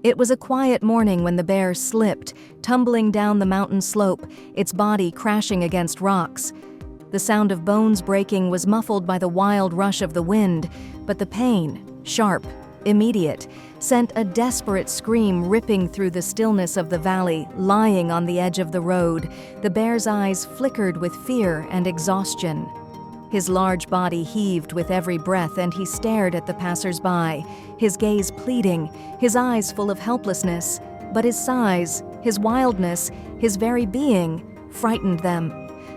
It was a quiet morning when the bear slipped, tumbling down the mountain slope, its body crashing against rocks. The sound of bones breaking was muffled by the wild rush of the wind, but the pain, sharp, immediate, sent a desperate scream ripping through the stillness of the valley, lying on the edge of the road. The bear's eyes flickered with fear and exhaustion. His large body heaved with every breath, and he stared at the passers-by, his gaze pleading, his eyes full of helplessness. But his size, his wildness, his very being frightened them.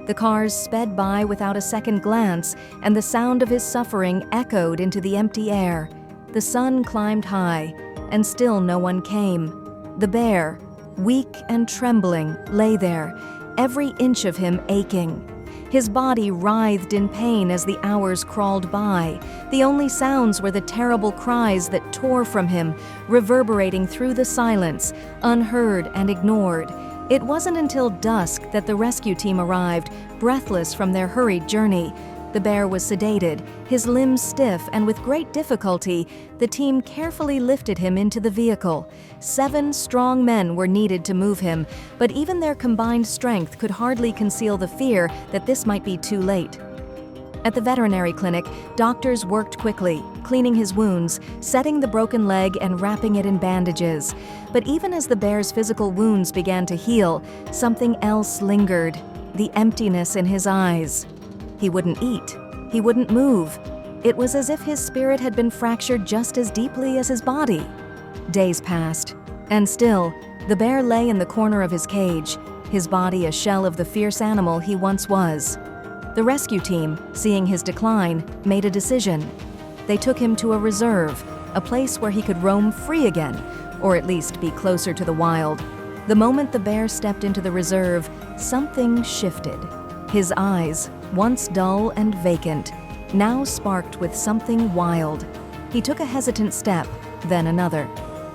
The cars sped by without a second glance, and the sound of his suffering echoed into the empty air. The sun climbed high, and still no one came. The bear, weak and trembling, lay there, every inch of him aching. His body writhed in pain as the hours crawled by. The only sounds were the terrible cries that tore from him, reverberating through the silence, unheard and ignored. It wasn't until dusk that the rescue team arrived, breathless from their hurried journey. The bear was sedated, his limbs stiff, and with great difficulty, the team carefully lifted him into the vehicle. 7 strong men were needed to move him, but even their combined strength could hardly conceal the fear that this might be too late. At the veterinary clinic, doctors worked quickly, cleaning his wounds, setting the broken leg and wrapping it in bandages. But even as the bear's physical wounds began to heal, something else lingered: the emptiness in his eyes. He wouldn't eat. He wouldn't move. It was as if his spirit had been fractured just as deeply as his body. Days passed, and still, the bear lay in the corner of his cage, his body a shell of the fierce animal he once was. The rescue team, seeing his decline, made a decision. They took him to a reserve, a place where he could roam free again, or at least be closer to the wild. The moment the bear stepped into the reserve, something shifted. His eyes, once dull and vacant, now sparked with something wild. He took a hesitant step, then another.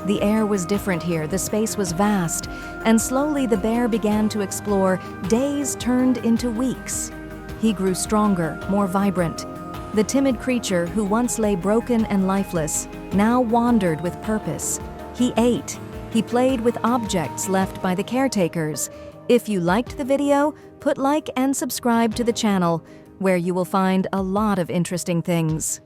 The air was different here, the space was vast, and slowly the bear began to explore. Days turned into weeks. He grew stronger, more vibrant. The timid creature who once lay broken and lifeless now wandered with purpose. He ate. He played with objects left by the caretakers. If you liked the video, put like and subscribe to the channel, where you will find a lot of interesting things.